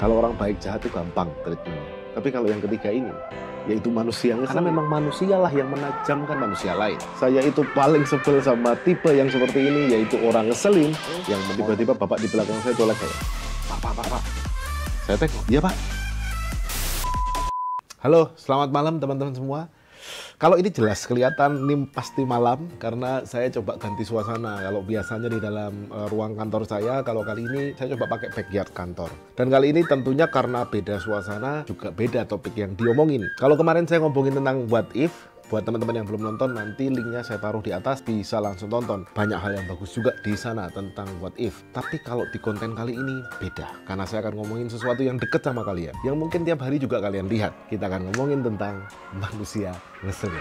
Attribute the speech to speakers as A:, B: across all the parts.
A: Kalau orang baik jahat itu gampang treatmentnya. Tapi kalau yang ketiga ini, yaitu manusia, karena memang manusialah yang menajamkan manusia lain. Saya itu paling sebel sama tipe yang seperti ini, yaitu orang ngeselin, yang tiba-tiba bapak di belakang saya colek saya. Pak. Saya tengok, iya Pak. Halo, selamat malam teman-teman semua. Kalau ini jelas kelihatan ini pasti malam karena saya coba ganti suasana. Kalau biasanya di dalam ruang kantor saya, kalau kali ini saya coba pakai backyard kantor. Dan kali ini tentunya karena beda suasana, juga beda topik yang diomongin. Kalau kemarin saya ngomongin tentang what if, buat teman-teman yang belum nonton, nanti linknya saya taruh di atas, bisa langsung tonton. Banyak hal yang bagus juga di sana tentang what if. Tapi kalau di konten kali ini beda, karena saya akan ngomongin sesuatu yang deket sama kalian, yang mungkin tiap hari juga kalian lihat. Kita akan ngomongin tentang manusia ngeselin.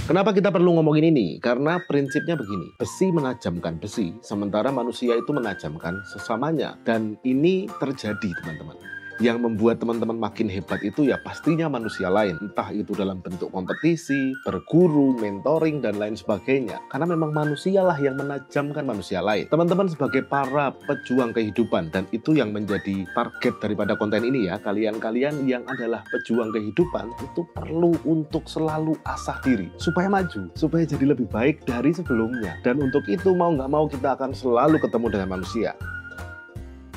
A: Kenapa kita perlu ngomongin ini? Karena prinsipnya begini, besi menajamkan besi, sementara manusia itu menajamkan sesamanya. Dan ini terjadi teman-teman. Yang membuat teman-teman makin hebat itu ya pastinya manusia lain. Entah itu dalam bentuk kompetisi, berguru, mentoring, dan lain sebagainya. Karena memang manusialah yang menajamkan manusia lain. Teman-teman sebagai para pejuang kehidupan, dan itu yang menjadi target daripada konten ini ya. Kalian-kalian yang adalah pejuang kehidupan itu perlu untuk selalu asah diri. Supaya maju, supaya jadi lebih baik dari sebelumnya. Dan untuk itu mau nggak mau kita akan selalu ketemu dengan manusia.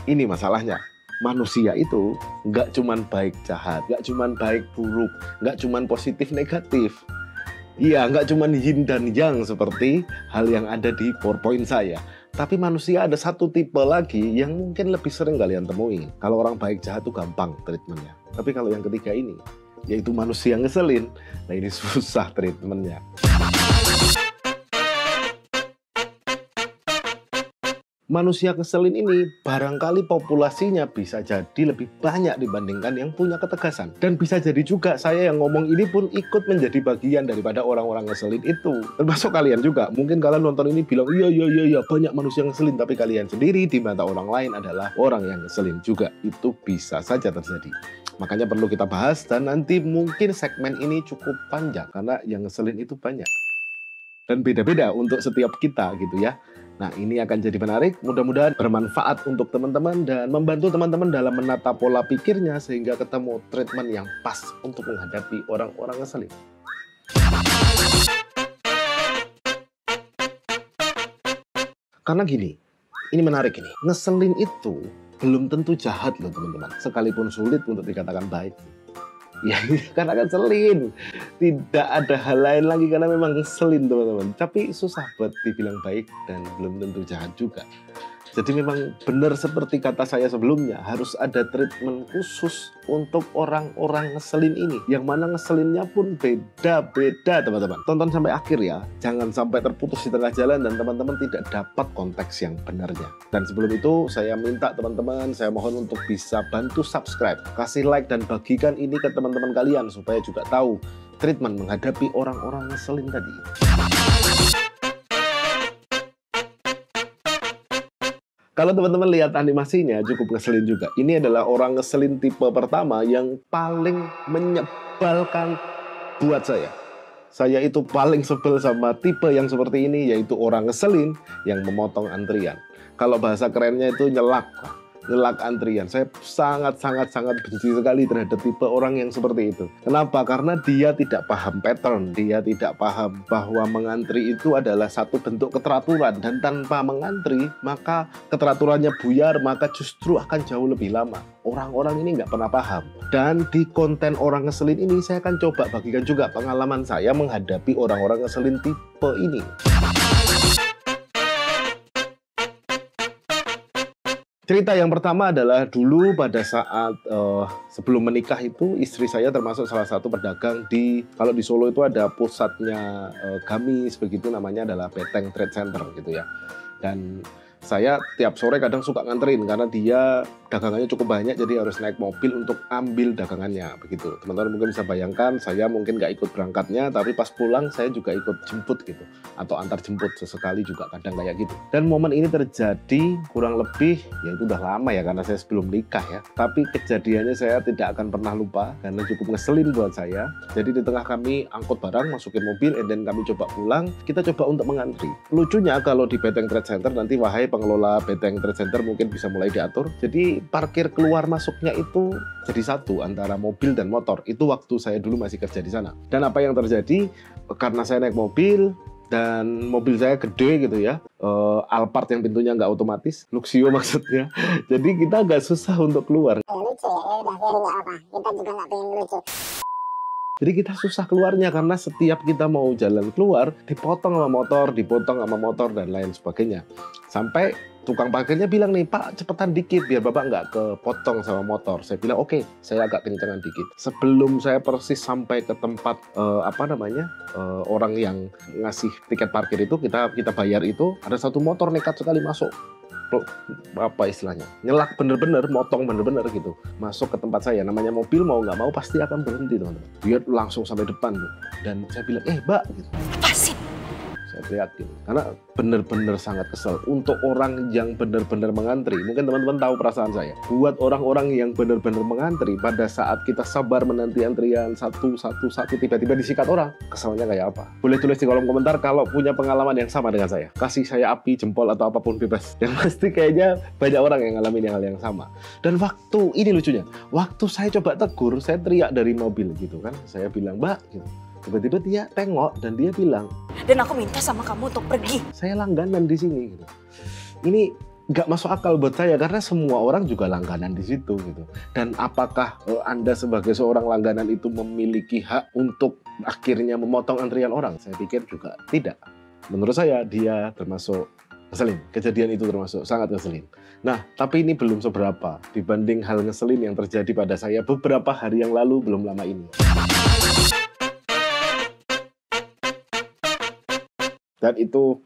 A: Ini masalahnya. Manusia itu nggak cuman baik jahat, nggak cuman baik buruk, nggak cuman positif negatif. Iya, nggak cuman yin dan yang seperti hal yang ada di PowerPoint saya. Tapi manusia ada satu tipe lagi yang mungkin lebih sering kalian temui. Kalau orang baik jahat itu gampang treatmentnya. Tapi kalau yang ketiga ini, yaitu manusia ngeselin, nah ini susah treatmentnya. Manusia ngeselin ini barangkali populasinya bisa jadi lebih banyak dibandingkan yang punya ketegasan. Dan bisa jadi juga saya yang ngomong ini pun ikut menjadi bagian daripada orang-orang ngeselin itu. Termasuk kalian juga. Mungkin kalian nonton ini bilang, iya, banyak manusia ngeselin. Tapi kalian sendiri di mata orang lain adalah orang yang ngeselin juga. Itu bisa saja terjadi. Makanya perlu kita bahas dan nanti mungkin segmen ini cukup panjang. Karena yang ngeselin itu banyak. Dan beda-beda untuk setiap kita gitu ya. Nah, ini akan jadi menarik, mudah-mudahan bermanfaat untuk teman-teman dan membantu teman-teman dalam menata pola pikirnya sehingga ketemu treatment yang pas untuk menghadapi orang-orang ngeselin. Karena gini, ini menarik ini, ngeselin itu belum tentu jahat loh teman-teman, sekalipun sulit untuk dikatakan baik. Ya, karena kan ngeselin. Tidak ada hal lain lagi karena memang ngeselin teman-teman. Tapi susah buat dibilang baik dan belum tentu jahat juga. Jadi memang benar seperti kata saya sebelumnya, harus ada treatment khusus untuk orang-orang ngeselin ini. Yang mana ngeselinnya pun beda-beda teman-teman. Tonton sampai akhir ya, jangan sampai terputus di tengah jalan dan teman-teman tidak dapat konteks yang benarnya. Dan sebelum itu saya minta teman-teman, saya mohon untuk bisa bantu subscribe, kasih like dan bagikan ini ke teman-teman kalian supaya juga tahu treatment menghadapi orang-orang ngeselin tadi. Kalau teman-teman lihat animasinya cukup ngeselin juga. Ini adalah orang ngeselin tipe pertama yang paling menyebalkan buat saya. Saya itu paling sebel sama tipe yang seperti ini, yaitu orang ngeselin yang memotong antrian. Kalau bahasa kerennya itu nyelak antrian. Saya sangat benci sekali terhadap tipe orang yang seperti itu. Kenapa? Karena dia tidak paham pattern, dia tidak paham bahwa mengantri itu adalah satu bentuk keteraturan, dan tanpa mengantri maka keteraturannya buyar, maka justru akan jauh lebih lama. Orang-orang ini nggak pernah paham. Dan di konten orang ngeselin ini saya akan coba bagikan juga pengalaman saya menghadapi orang-orang ngeselin tipe ini. Cerita yang pertama adalah dulu pada saat sebelum menikah itu istri saya termasuk salah satu pedagang kalau di Solo itu ada pusatnya gamis begitu, namanya adalah Beteng Trade Center gitu ya. Dan Saya tiap sore kadang suka nganterin karena dia dagangannya cukup banyak, jadi harus naik mobil untuk ambil dagangannya begitu. Teman-teman mungkin bisa bayangkan, saya mungkin nggak ikut berangkatnya, tapi pas pulang saya juga ikut jemput gitu, atau antar jemput sesekali juga kadang kayak gitu. Dan momen ini terjadi kurang lebih, ya itu udah lama ya karena saya sebelum nikah ya. Tapi kejadiannya saya tidak akan pernah lupa karena cukup ngeselin buat saya. Jadi di tengah kami angkut barang, masukin mobil, and then kami coba pulang, kita coba untuk mengantri. Lucunya kalau di Beteng Trade Center nanti, wahai pengelola Beteng Trade Center, mungkin bisa mulai diatur. Jadi parkir keluar masuknya itu jadi satu antara mobil dan motor. Itu waktu saya dulu masih kerja di sana. Dan apa yang terjadi, karena saya naik mobil dan mobil saya gede gitu ya, Alphard yang pintunya nggak otomatis, Luxio maksudnya. Jadi kita agak susah untuk keluar.
B: Lucu ya, udah biar nggak apa. Kita juga nggak pengen lucu.
A: Jadi kita susah keluarnya karena setiap kita mau jalan keluar dipotong sama motor dan lain sebagainya. Sampai tukang parkirnya bilang nih, Pak cepetan dikit biar Bapak nggak kepotong sama motor. Saya bilang oke, saya agak kencengan dikit. Sebelum saya persis sampai ke tempat orang yang ngasih tiket parkir itu, kita bayar itu, ada satu motor nekat sekali masuk. Apa istilahnya, nyelak bener-bener, motong bener-bener gitu, masuk ke tempat saya. Namanya mobil mau nggak mau pasti akan berhenti teman-teman. Dia langsung sampai depan tuh, dan saya bilang Mbak gitu. Apa sih? Saya teriakin karena bener-bener sangat kesel. Untuk orang yang bener-bener mengantri, mungkin teman-teman tahu perasaan saya. Buat orang-orang yang bener-bener mengantri, pada saat kita sabar menanti antrian satu tiba-tiba disikat orang, keselnya kayak apa? Boleh tulis di kolom komentar kalau punya pengalaman yang sama dengan saya. Kasih saya api, jempol, atau apapun bebas. Yang pasti kayaknya banyak orang yang ngalamin hal yang sama. Dan waktu ini lucunya, waktu saya coba tegur, saya teriak dari mobil gitu kan. Saya bilang, Mbak gitu. Tiba-tiba dia tengok dan dia bilang, dan aku minta sama kamu untuk pergi. Saya langganan di sini gitu. Ini nggak masuk akal buat saya karena semua orang juga langganan di situ gitu. Dan apakah Anda sebagai seorang langganan itu memiliki hak untuk akhirnya memotong antrian orang? Saya pikir juga tidak. Menurut saya dia termasuk ngeselin. Kejadian itu termasuk sangat ngeselin. Nah, tapi ini belum seberapa dibanding hal ngeselin yang terjadi pada saya beberapa hari yang lalu belum lama ini. Dan itu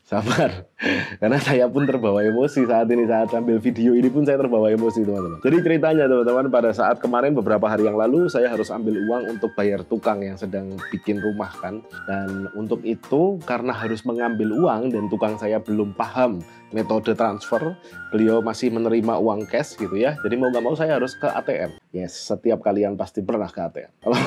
A: sabar, karena saya pun terbawa emosi saat ini, saat ambil video ini pun saya terbawa emosi teman-teman. Jadi ceritanya teman-teman, pada saat kemarin beberapa hari yang lalu saya harus ambil uang untuk bayar tukang yang sedang bikin rumah kan. Dan untuk itu karena harus mengambil uang dan tukang saya belum paham metode transfer, beliau masih menerima uang cash gitu ya. Jadi mau nggak mau saya harus ke ATM. Yes, setiap kalian pasti pernah ke ATM. Kalau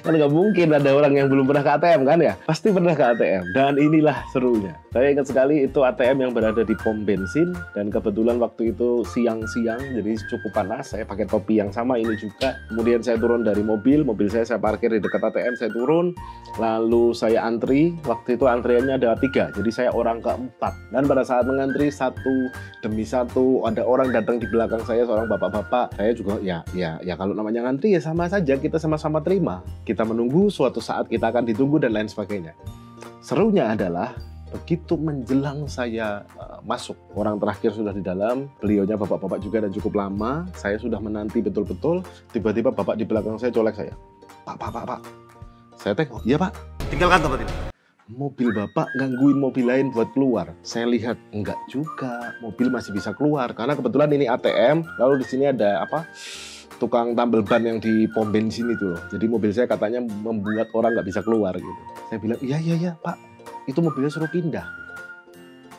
A: kan nggak mungkin ada orang yang belum pernah ke ATM kan ya? Pasti pernah ke ATM. Dan inilah serunya. Saya ingat sekali itu ATM yang berada di pom bensin, dan kebetulan waktu itu siang-siang, jadi cukup panas. Saya pakai topi yang sama ini juga. Kemudian saya turun dari mobil saya parkir di dekat ATM, saya turun, lalu saya antri. Waktu itu antriannya ada 3, jadi saya orang keempat. Dan pada saat mengantri satu demi satu, ada orang datang di belakang saya, seorang bapak-bapak. Saya juga ya kalau namanya ngantri ya sama saja, kita sama-sama terima. Kita menunggu, suatu saat kita akan ditunggu dan lain sebagainya. Serunya adalah begitu menjelang saya masuk, orang terakhir sudah di dalam, beliaunya bapak-bapak juga dan cukup lama. Saya sudah menanti betul-betul, tiba-tiba bapak di belakang saya colek saya. Pak. Saya tengok, iya Pak. Tinggalkan tempat ini. Mobil bapak gangguin mobil lain buat keluar. Saya lihat enggak juga, mobil masih bisa keluar karena kebetulan ini ATM. Lalu di sini ada tukang tambal ban yang di pom bensin itu loh. Jadi mobil saya katanya membuat orang nggak bisa keluar gitu. Saya bilang iya Pak, itu mobilnya suruh pindah.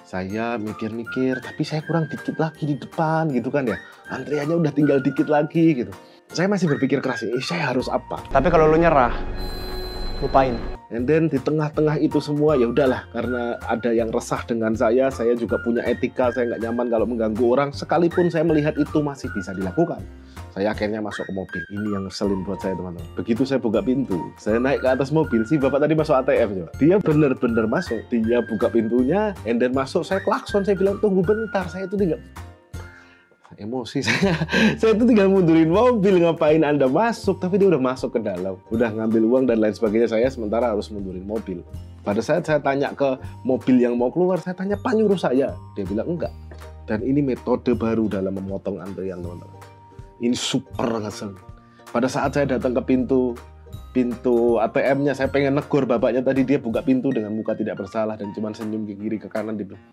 A: Saya mikir-mikir, tapi saya kurang dikit lagi di depan gitu kan ya. Antriannya udah tinggal dikit lagi gitu. Saya masih berpikir keras, saya harus apa?
C: Tapi kalau lu nyerah, lupain.
A: And then di tengah-tengah itu semua ya udahlah, karena ada yang resah dengan saya juga punya etika, saya nggak nyaman kalau mengganggu orang. Sekalipun saya melihat itu masih bisa dilakukan, saya akhirnya masuk ke mobil. Ini yang ngeselin buat saya teman-teman. Begitu saya buka pintu, saya naik ke atas mobil, si bapak tadi masuk ATM coba. Dia bener-bener masuk, dia buka pintunya, and then masuk, saya klakson, saya bilang tunggu bentar, saya itu tinggal emosi saya tuh tinggal mundurin mobil, ngapain Anda masuk? Tapi dia udah masuk ke dalam, udah ngambil uang dan lain sebagainya. Saya sementara harus mundurin mobil. Pada saat saya tanya ke mobil yang mau keluar, saya tanya, Pak nyuruh saya? Dia bilang enggak. Dan ini metode baru dalam memotong antrian teman-teman. Ini super ngesel. Pada saat saya datang ke pintu, pintu ATM-nya, saya pengen negur bapaknya tadi, dia buka pintu dengan muka tidak bersalah dan cuma senyum ke kiri ke kanan, dia bilang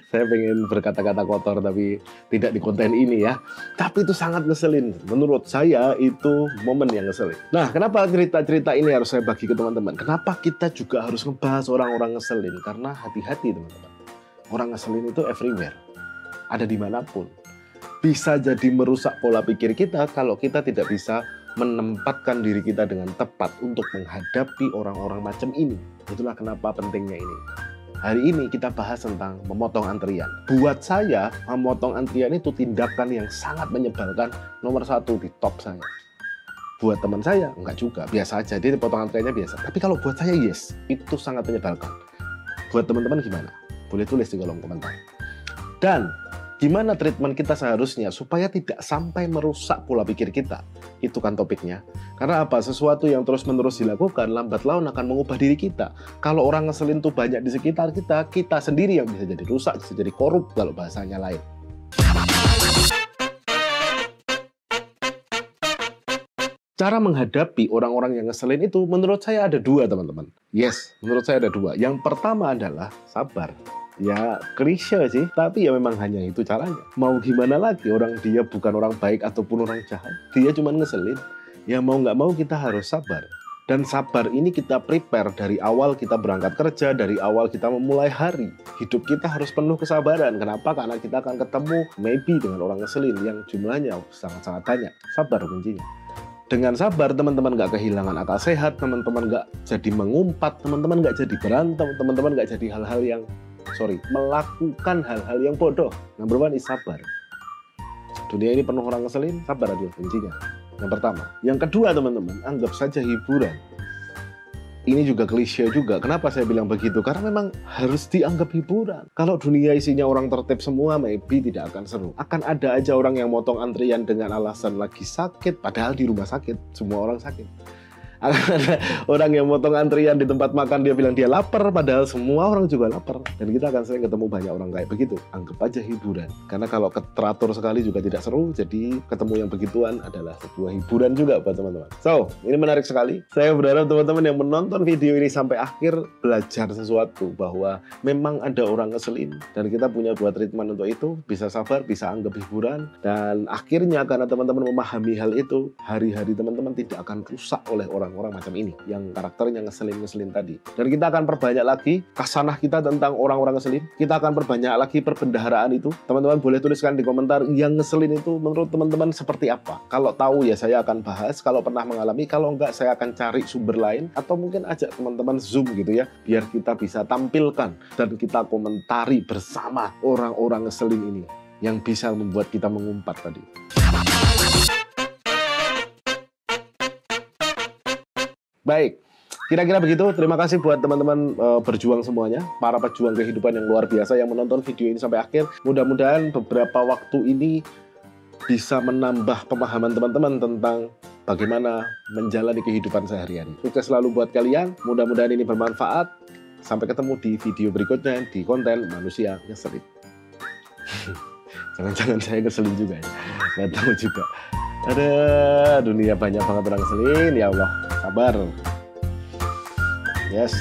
A: saya pengen berkata-kata kotor tapi tidak di konten ini ya. Tapi itu sangat ngeselin. Menurut saya itu momen yang ngeselin. Nah, kenapa cerita-cerita ini harus saya bagi ke teman-teman? Kenapa kita juga harus ngebahas orang-orang ngeselin? Karena hati-hati teman-teman. Orang ngeselin itu everywhere. Ada dimanapun. Bisa jadi merusak pola pikir kita kalau kita tidak bisa menempatkan diri kita dengan tepat untuk menghadapi orang-orang macam ini. Itulah kenapa pentingnya ini. Hari ini kita bahas tentang memotong antrian. Buat saya, memotong antrian itu tindakan yang sangat menyebalkan, nomor 1 di top saya. Buat teman saya, enggak juga, biasa aja, dia potong antriannya biasa. Tapi kalau buat saya, yes, itu sangat menyebalkan. Buat teman-teman gimana? Boleh tulis di kolom komentar. Dan gimana treatment kita seharusnya supaya tidak sampai merusak pola pikir kita? Itu kan topiknya. Karena apa? Sesuatu yang terus-menerus dilakukan, lambat laun akan mengubah diri kita. Kalau orang ngeselin tuh banyak di sekitar kita, kita sendiri yang bisa jadi rusak, bisa jadi korup kalau bahasanya lain. Cara menghadapi orang-orang yang ngeselin itu menurut saya ada 2, teman-teman. Yes, menurut saya ada 2. Yang pertama adalah sabar. Ya klise sih, tapi ya memang hanya itu caranya. Mau gimana lagi, orang dia bukan orang baik ataupun orang jahat, dia cuma ngeselin. Ya mau nggak mau kita harus sabar. Dan sabar ini kita prepare dari awal kita berangkat kerja, dari awal kita memulai hari. Hidup kita harus penuh kesabaran. Kenapa? Karena kita akan ketemu maybe dengan orang ngeselin yang jumlahnya sangat-sangat banyak. Sabar kuncinya. Dengan sabar, teman-teman nggak kehilangan akal sehat, teman-teman nggak jadi mengumpat, teman-teman nggak jadi berantem, teman-teman nggak jadi hal-hal yang melakukan hal-hal yang bodoh. Number 1 is sabar. Dunia ini penuh orang ngeselin, sabar adalah kuncinya. Yang pertama. Yang kedua, teman-teman, anggap saja hiburan. Ini juga klise juga. Kenapa saya bilang begitu? Karena memang harus dianggap hiburan. Kalau dunia isinya orang tertib semua, maybe tidak akan seru. Akan ada aja orang yang motong antrian dengan alasan lagi sakit, padahal di rumah sakit, semua orang sakit. Ada orang yang motong antrian di tempat makan, dia bilang dia lapar, padahal semua orang juga lapar. Dan kita akan sering ketemu banyak orang kayak begitu. Anggap aja hiburan. Karena kalau teratur sekali juga tidak seru, jadi ketemu yang begituan adalah sebuah hiburan juga buat teman-teman. So, ini menarik sekali. Saya berharap teman-teman yang menonton video ini sampai akhir belajar sesuatu, bahwa memang ada orang ngeselin, dan kita punya buat treatment untuk itu. Bisa sabar, bisa anggap hiburan, dan akhirnya karena teman-teman memahami hal itu, hari-hari teman-teman tidak akan rusak oleh orang macam ini yang karakternya ngeselin-ngeselin tadi. Dan kita akan perbanyak lagi kasanah kita tentang orang-orang ngeselin. Kita akan perbanyak lagi perbendaharaan itu. Teman-teman boleh tuliskan di komentar yang ngeselin itu menurut teman-teman seperti apa. Kalau tahu ya saya akan bahas, kalau pernah mengalami, kalau enggak saya akan cari sumber lain, atau mungkin ajak teman-teman Zoom gitu ya, biar kita bisa tampilkan dan kita komentari bersama orang-orang ngeselin ini yang bisa membuat kita mengumpat tadi. Baik, kira-kira begitu. Terima kasih buat teman-teman berjuang semuanya, para pejuang kehidupan yang luar biasa yang menonton video ini sampai akhir. Mudah-mudahan beberapa waktu ini bisa menambah pemahaman teman-teman tentang bagaimana menjalani kehidupan sehari-hari. Sukses selalu buat kalian, mudah-mudahan ini bermanfaat. Sampai ketemu di video berikutnya di konten Manusia Ngeselin. Jangan-jangan saya ngeselin juga ya, nggak tahu juga. Ada dunia banyak banget orang ngeselin, ya Allah, sabar. Yes.